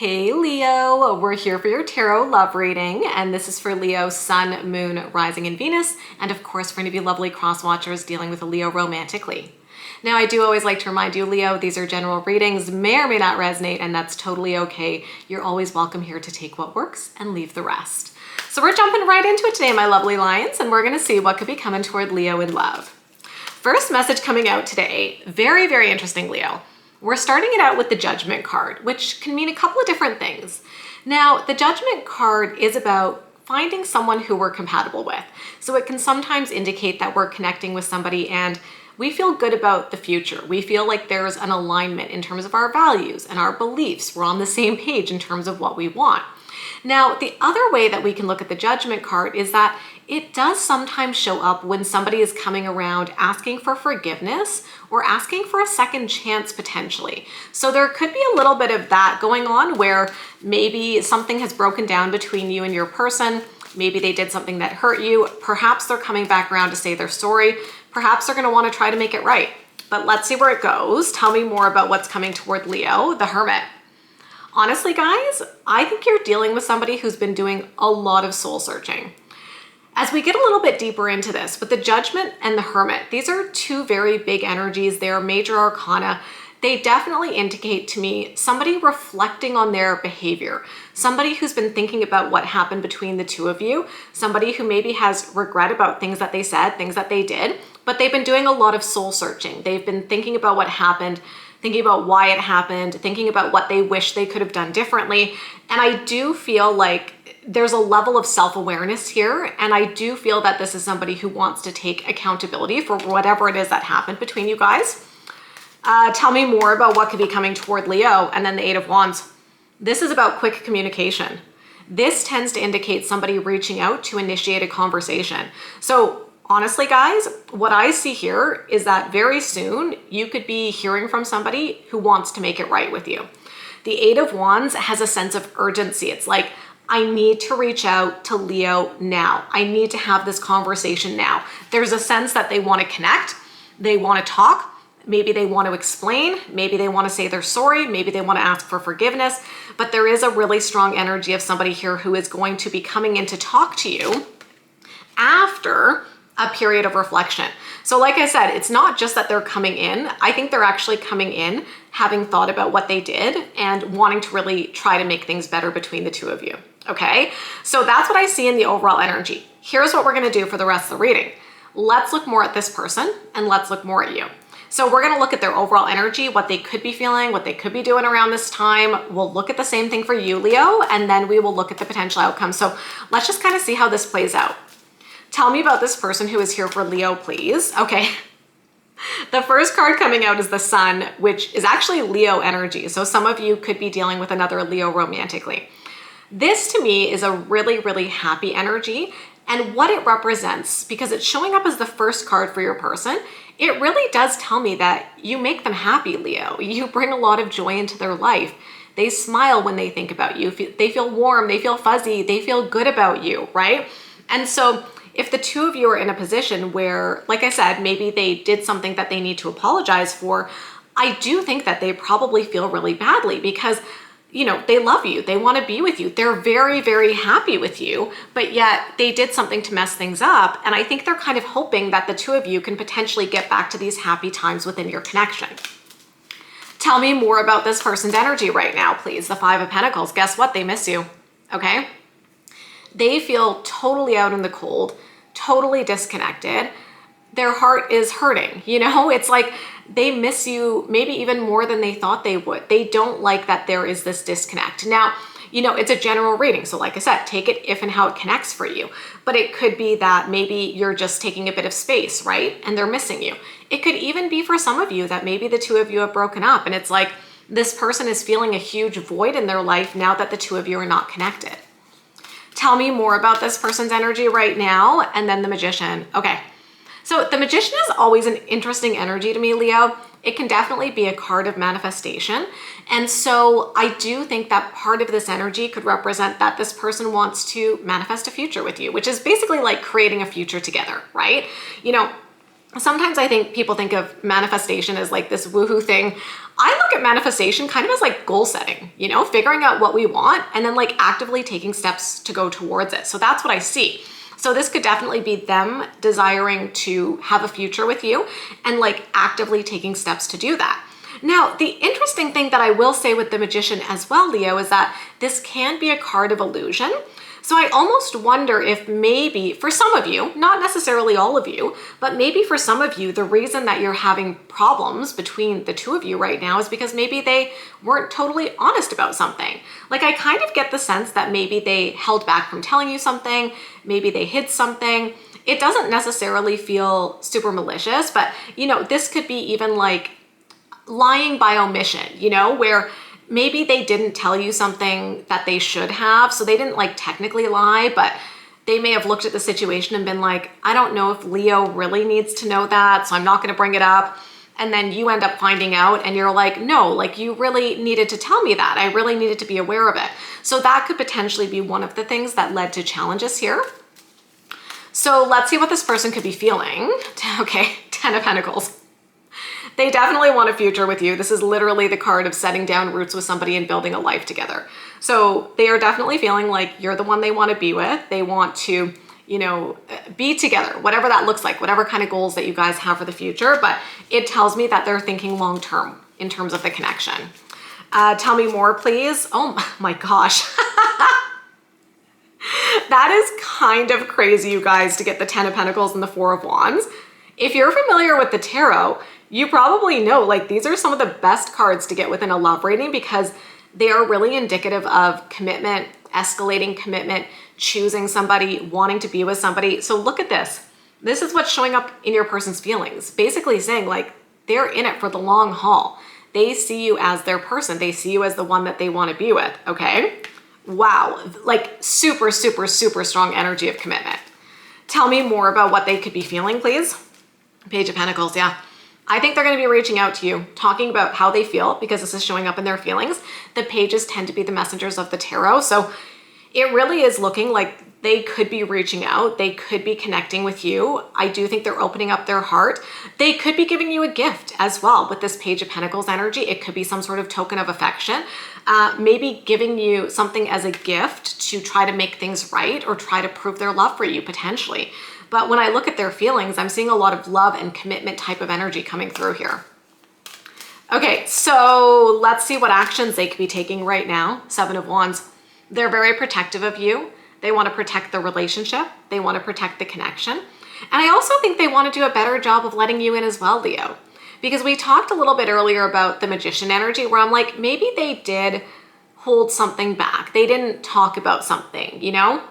Hey Leo, we're here for your tarot love reading, and this is for Leo, Sun, Moon, Rising, and Venus, and of course for any of you lovely cross watchers dealing with a Leo romantically. Now, I do always like to remind you, Leo, these are general readings, may or may not resonate, and that's totally okay. You're always welcome here to take what works and leave the rest. So we're jumping right into it today, my lovely lions, and we're going to see what could be coming toward Leo in love. First message coming out today, very, very interesting, Leo. We're starting it out with the Judgment card, which can mean a couple of different things. Now, the Judgment card is about finding someone who we're compatible with. So it can sometimes indicate that we're connecting with somebody and we feel good about the future. We feel like there's an alignment in terms of our values and our beliefs. We're on the same page in terms of what we want. Now, the other way that we can look at the Judgment card is that it does sometimes show up when somebody is coming around asking for forgiveness or asking for a second chance potentially. So there could be a little bit of that going on where maybe something has broken down between you and your person. Maybe they did something that hurt you. Perhaps they're coming back around to say they're sorry. Perhaps they're going to want to try to make it right. But let's see where it goes. Tell me more about what's coming toward Leo, the Hermit. Honestly, guys, I think you're dealing with somebody who's been doing a lot of soul searching. As we get a little bit deeper into this, with the Judgment and the Hermit, these are two very big energies. They are major arcana. They definitely indicate to me somebody reflecting on their behavior, somebody who's been thinking about what happened between the two of you, somebody who maybe has regret about things that they said, things that they did, but they've been doing a lot of soul searching. They've been thinking about what happened, thinking about why it happened, thinking about what they wish they could have done differently. And I do feel like there's a level of self-awareness here. And I do feel that this is somebody who wants to take accountability for whatever it is that happened between you guys. Tell me more about what could be coming toward Leo. And then the Eight of Wands. This is about quick communication. This tends to indicate somebody reaching out to initiate a conversation. So honestly, guys, what I see here is that very soon you could be hearing from somebody who wants to make it right with you. The Eight of Wands has a sense of urgency. It's like, I need to reach out to Leo now. I need to have this conversation now. There's a sense that they want to connect. They want to talk. Maybe they want to explain. Maybe they want to say they're sorry. Maybe they want to ask for forgiveness. But there is a really strong energy of somebody here who is going to be coming in to talk to you after a period of reflection. So like I said, it's not just that they're coming in. I think they're actually coming in having thought about what they did and wanting to really try to make things better between the two of you. Okay, so that's what I see in the overall energy. Here's what we're going to do for the rest of the reading. Let's look more at this person and let's look more at you. So we're going to look at their overall energy, what they could be feeling, what they could be doing around this time. We'll look at the same thing for you, Leo, and then we will look at the potential outcome. So let's just kind of see how this plays out. Tell me about this person who is here for Leo, please. Okay. The first card coming out is the Sun, which is actually Leo energy. So some of you could be dealing with another Leo romantically. This to me is a really, really happy energy. And what it represents, because it's showing up as the first card for your person, it really does tell me that you make them happy, Leo. You bring a lot of joy into their life. They smile when they think about you. They feel warm, they feel fuzzy, they feel good about you, right? And so if the two of you are in a position where, like I said, maybe they did something that they need to apologize for, I do think that they probably feel really badly because, you know, they love you. They want to be with you. They're very, very happy with you, but yet they did something to mess things up. And I think they're kind of hoping that the two of you can potentially get back to these happy times within your connection. Tell me more about this person's energy right now, please. The Five of Pentacles. Guess what? They miss you. Okay. They feel totally out in the cold, totally disconnected. Their heart is hurting. You know, it's like they miss you maybe even more than they thought they would. They don't like that there is this disconnect. Now, you know, it's a general reading. So like I said, take it if and how it connects for you. But it could be that maybe you're just taking a bit of space, right? And they're missing you. It could even be for some of you that maybe the two of you have broken up and it's like this person is feeling a huge void in their life now that the two of you are not connected. Tell me more about this person's energy right now. And then the Magician. Okay. So the Magician is always an interesting energy to me, Leo. It can definitely be a card of manifestation. And so I do think that part of this energy could represent that this person wants to manifest a future with you, which is basically like creating a future together, right? You know, Sometimes I think people think of manifestation as like this woohoo thing. I look at manifestation kind of as like goal setting, you know, figuring out what we want and then like actively taking steps to go towards it. So that's what I see. So this could definitely be them desiring to have a future with you and like actively taking steps to do that. Now, the interesting thing that I will say with the Magician as well, Leo, is that this can be a card of illusion. So I almost wonder if maybe for some of you, not necessarily all of you, but maybe for some of you, the reason that you're having problems between the two of you right now is because maybe they weren't totally honest about something. Like I kind of get the sense that maybe they held back from telling you something, maybe they hid something. It doesn't necessarily feel super malicious, but you know, this could be even like lying by omission, you know, where maybe they didn't tell you something that they should have. So they didn't like technically lie, but they may have looked at the situation and been like, I don't know if Leo really needs to know that, so I'm not going to bring it up. And then you end up finding out and you're like, no, like you really needed to tell me that. I really needed to be aware of it. So that could potentially be one of the things that led to challenges here. So let's see what this person could be feeling. Okay, 10 of Pentacles. They definitely want a future with you. This is literally the card of setting down roots with somebody and building a life together. So they are definitely feeling like you're the one they want to be with. They want to, you know, be together, whatever that looks like, whatever kind of goals that you guys have for the future. But it tells me that they're thinking long-term in terms of the connection. Tell me more, please. Oh my gosh. That is kind of crazy, you guys, to get the 10 of Pentacles and the 4 of Wands. If you're familiar with the tarot, you probably know like these are some of the best cards to get within a love reading because they are really indicative of commitment, escalating commitment, choosing somebody, wanting to be with somebody. So look at this. This is what's showing up in your person's feelings. Basically saying like they're in it for the long haul. They see you as their person. They see you as the one that they want to be with, okay? Wow, like super, super, super strong energy of commitment. Tell me more about what they could be feeling, please. Page of Pentacles, yeah. I think they're going to be reaching out to you, talking about how they feel because this is showing up in their feelings. The pages tend to be the messengers of the tarot. So it really is looking like they could be reaching out. They could be connecting with you. I do think they're opening up their heart. They could be giving you a gift as well with this Page of Pentacles energy. It could be some sort of token of affection, maybe giving you something as a gift to try to make things right or try to prove their love for you potentially. But when I look at their feelings, I'm seeing a lot of love and commitment type of energy coming through here. Okay, so let's see what actions they could be taking right now. 7 of Wands. They're very protective of you. They want to protect the relationship. They want to protect the connection. And I also think they want to do a better job of letting you in as well, Leo. Because we talked a little bit earlier about the Magician energy where I'm like, maybe they did hold something back. They didn't talk about something, you know?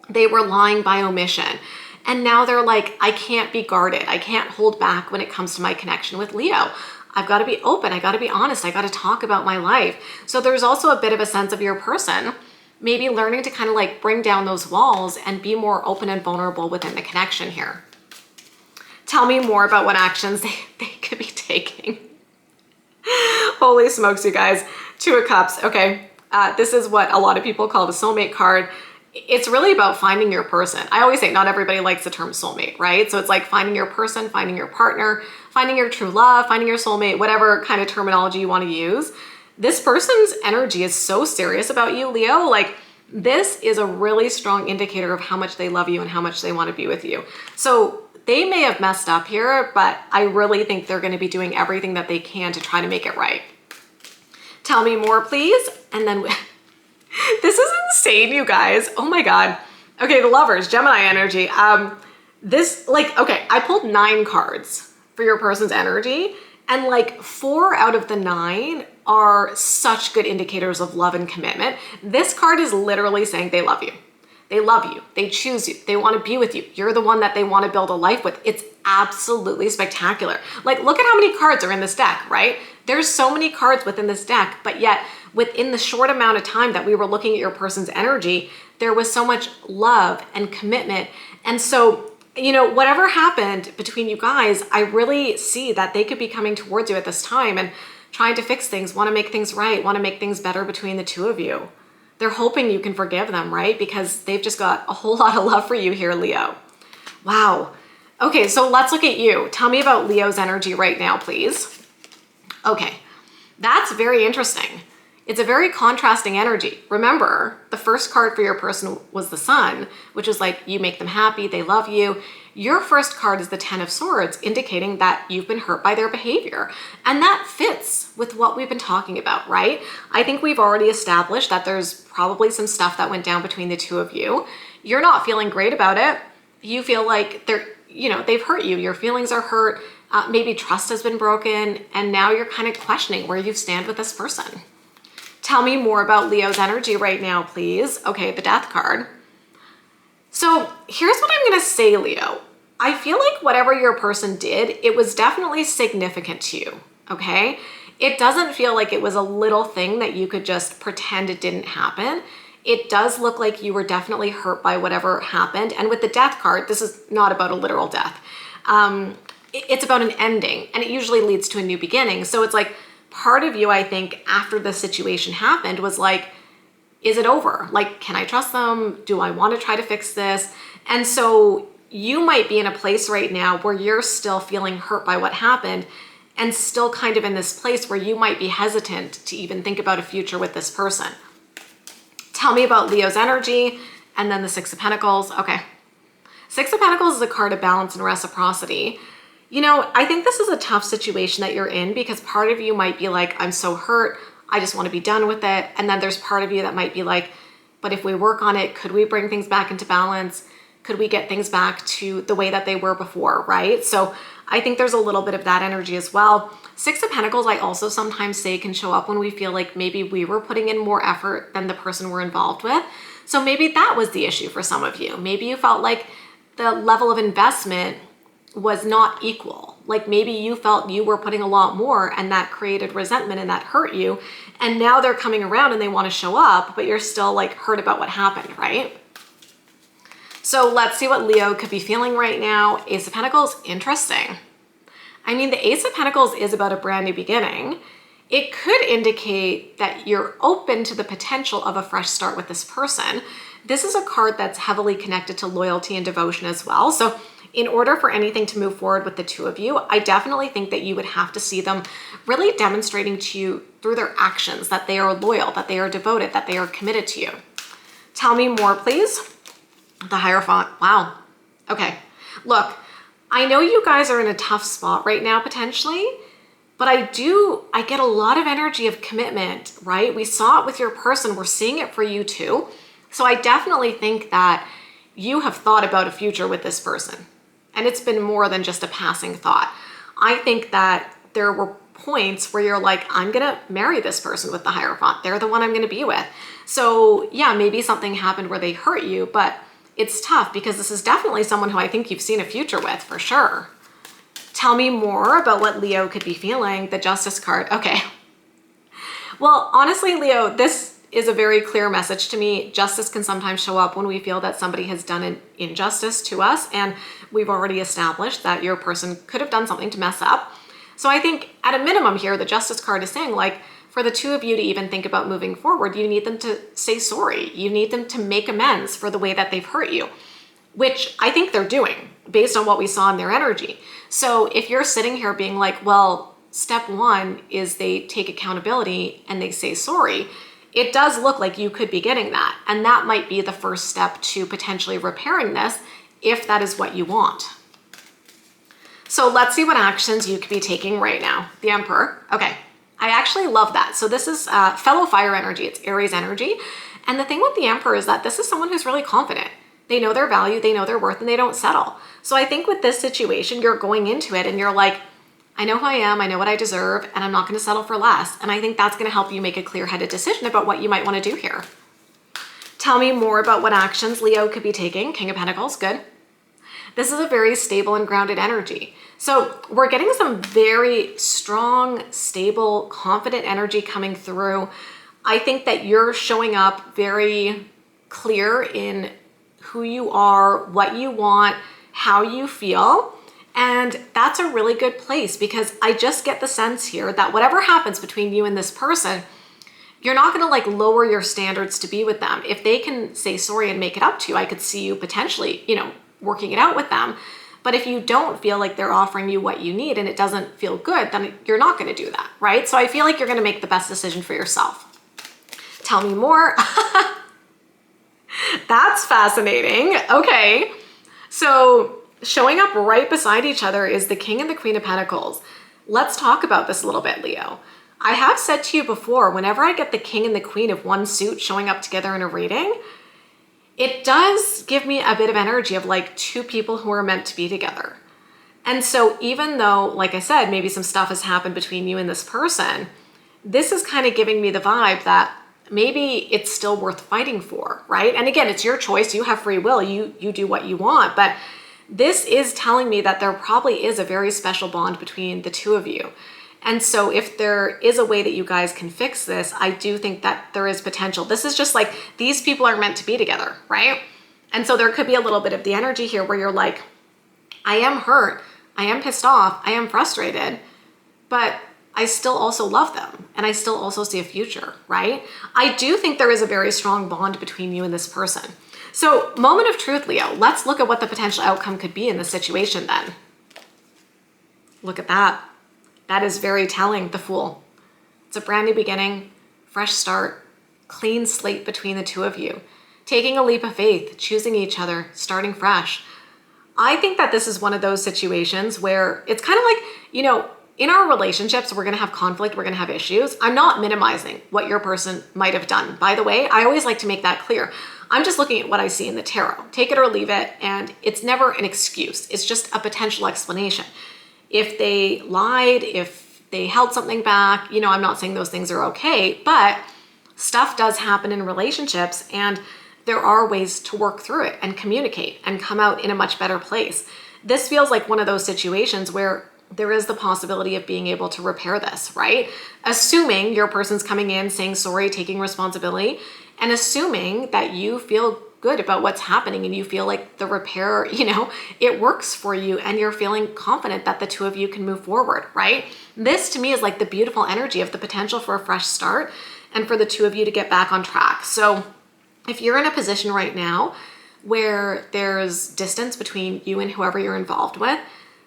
They were lying by omission. And now they're like, I can't be guarded. I can't hold back when it comes to my connection with Leo. I've got to be open. I got to be honest. I got to talk about my life. So there's also a bit of a sense of your person maybe learning to kind of like bring down those walls and be more open and vulnerable within the connection here. Tell me more about what actions they could be taking. Holy smokes, you guys. 2 of Cups. Okay. This is what a lot of people call the soulmate card. It's really about finding your person. I always say not everybody likes the term soulmate, right? So it's like finding your person, finding your partner, finding your true love, finding your soulmate, whatever kind of terminology you want to use. This person's energy is so serious about you, Leo. Like this is a really strong indicator of how much they love you and how much they want to be with you. So they may have messed up here, but I really think they're going to be doing everything that they can to try to make it right. Tell me more, please. And then this is insane, you guys. Oh my God. Okay, the Lovers, Gemini energy. Okay, I pulled 9 cards for your person's energy, and like 4 out of the 9 are such good indicators of love and commitment. This card is literally saying they love you. They love you. They choose you. They want to be with you. You're the one that they want to build a life with. It's absolutely spectacular. Like, look at how many cards are in this deck, right? There's so many cards within this deck, but yet within the short amount of time that we were looking at your person's energy, there was so much love and commitment. And so, you know, whatever happened between you guys, I really see that they could be coming towards you at this time and trying to fix things, want to make things right, want to make things better between the two of you. They're hoping you can forgive them, right? Because they've just got a whole lot of love for you here, Leo. Wow. Okay, so let's look at you. Tell me about Leo's energy right now, please. Okay, that's very interesting. It's a very contrasting energy. Remember, the first card for your person was the Sun, which is like you make them happy, they love you. Your first card is the Ten of Swords, indicating that you've been hurt by their behavior. And that fits with what we've been talking about, right? I think we've already established that there's probably some stuff that went down between the two of you. You're not feeling great about it. You feel like they've hurt you. Your feelings are hurt. Maybe trust has been broken. And now you're kind of questioning where you stand with this person. Tell me more about Leo's energy right now, please. Okay, the Death card. So here's what I'm going to say, Leo. I feel like whatever your person did, it was definitely significant to you, okay? It doesn't feel like it was a little thing that you could just pretend it didn't happen. It does look like you were definitely hurt by whatever happened. And with the Death card, this is not about a literal death. It's about an ending, and it usually leads to a new beginning. So it's like part of you, I think, after the situation happened was like, is it over? Like, can I trust them? Do I want to try to fix this? And so you might be in a place right now where you're still feeling hurt by what happened and still kind of in this place where you might be hesitant to even think about a future with this person. Tell me about Leo's energy, and then the Six of Pentacles. Okay. Six of Pentacles is a card of balance and reciprocity. You know, I think this is a tough situation that you're in because part of you might be like, I'm so hurt, I just want to be done with it. And then there's part of you that might be like, but if we work on it, could we bring things back into balance? Could we get things back to the way that they were before, right? So I think there's a little bit of that energy as well. Six of Pentacles, I also sometimes say, can show up when we feel like maybe we were putting in more effort than the person we're involved with. So maybe that was the issue for some of you. Maybe you felt like the level of investment was not equal. Like maybe you felt you were putting a lot more and that created resentment and that hurt you. And now they're coming around and they want to show up, but you're still like hurt about what happened, right? So let's see what Leo could be feeling right now. Ace of Pentacles, interesting. I mean, the Ace of Pentacles is about a brand new beginning. It could indicate that you're open to the potential of a fresh start with this person. This is a card that's heavily connected to loyalty and devotion as well. So in order for anything to move forward with the two of you, I definitely think that you would have to see them really demonstrating to you through their actions that they are loyal, that they are devoted, that they are committed to you. Tell me more, please. The Hierophant. Wow. Okay. Look, I know you guys are in a tough spot right now, potentially, but I get a lot of energy of commitment, right? We saw it with your person. We're seeing it for you too. So I definitely think that you have thought about a future with this person. And it's been more than just a passing thought. I think that there were points where you're like, I'm going to marry this person with the Hierophant. They're the one I'm going to be with. So yeah, maybe something happened where they hurt you, but it's tough because this is definitely someone who I think you've seen a future with for sure. Tell me more about what Leo could be feeling. The Justice card. Okay. Well, honestly, Leo, this is a very clear message to me. Justice can sometimes show up when we feel that somebody has done an injustice to us, and we've already established that your person could have done something to mess up. So I think at a minimum here, the Justice card is saying, like, for the two of you to even think about moving forward, you need them to say sorry. You need them to make amends for the way that they've hurt you, which I think they're doing based on what we saw in their energy. So if you're sitting here being like, well, step one is they take accountability and they say sorry, it does look like you could be getting that. And that might be the first step to potentially repairing this if that is what you want. So let's see what actions you could be taking right now. The Emperor. Okay. I actually love that. So this is fellow fire energy. It's Aries energy. And the thing with the Emperor is that this is someone who's really confident. They know their value, they know their worth, and they don't settle. So I think with this situation, you're going into it and you're like, I know who I am, I know what I deserve, and I'm not going to settle for less. And I think that's going to help you make a clear-headed decision about what you might want to do here. Tell me more about what actions Leo could be taking. King of Pentacles, good. This is a very stable and grounded energy. So we're getting some very strong, stable, confident energy coming through. I think that you're showing up very clear in who you are, what you want, how you feel. And that's a really good place because I just get the sense here that whatever happens between you and this person, you're not going to like lower your standards to be with them. If they can say sorry and make it up to you, I could see you potentially, working it out with them. But if you don't feel like they're offering you what you need and it doesn't feel good, then you're not going to do that, right? So I feel like you're going to make the best decision for yourself. Tell me more. That's fascinating. Okay. So showing up right beside each other is the King and the Queen of Pentacles. Let's talk about this a little bit, Leo. I have said to you before, whenever I get the King and the Queen of one suit showing up together in a reading, it does give me a bit of energy of like two people who are meant to be together. And so even though, like I said, maybe some stuff has happened between you and this person, this is kind of giving me the vibe that maybe it's still worth fighting for, right? And again, it's your choice. You have free will. You do what you want. But this is telling me that there probably is a very special bond between the two of you. And so if there is a way that you guys can fix this, I do think that there is potential. This is just like these people are meant to be together, right? And so there could be a little bit of the energy here where you're like, I am hurt, I am pissed off, I am frustrated, but I still also love them and I still also see a future, right? I do think there is a very strong bond between you and this person. So moment of truth, Leo, let's look at what the potential outcome could be in this situation then. Look at that. That is very telling, the Fool. It's a brand new beginning, fresh start, clean slate between the two of you, taking a leap of faith, choosing each other, starting fresh. I think that this is one of those situations where it's kind of like, you know, in our relationships, we're going to have conflict, we're going to have issues. I'm not minimizing what your person might have done. By the way, I always like to make that clear. I'm just looking at what I see in the tarot. Take it or leave it, and it's never an excuse. It's just a potential explanation. If they lied, if they held something back, you know, I'm not saying those things are okay, but stuff does happen in relationships and there are ways to work through it and communicate and come out in a much better place. This feels like one of those situations where there is the possibility of being able to repair this, right? Assuming your person's coming in, saying sorry, taking responsibility, and assuming that you feel good about what's happening and you feel like the repair, you know, it works for you and you're feeling confident that the two of you can move forward, right? This to me is like the beautiful energy of the potential for a fresh start and for the two of you to get back on track. So if you're in a position right now where there's distance between you and whoever you're involved with,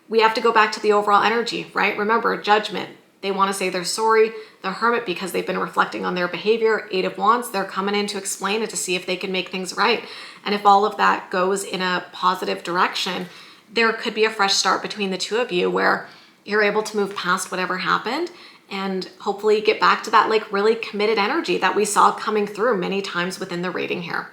we have to go back to the overall energy, right? Remember, judgment. They want to say they're sorry. The Hermit, because they've been reflecting on their behavior. 8 of Wands, they're coming in to explain it, to see if they can make things right. And if all of that goes in a positive direction, there could be a fresh start between the two of you where you're able to move past whatever happened and hopefully get back to that like really committed energy that we saw coming through many times within the reading here.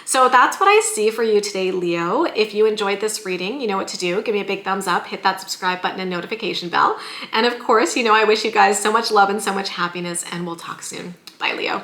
So that's what I see for you today, Leo. If you enjoyed this reading, you know what to do. Give me a big thumbs up, hit that subscribe button and notification bell. And of course, you know, I wish you guys so much love and so much happiness, and we'll talk soon. Bye, Leo.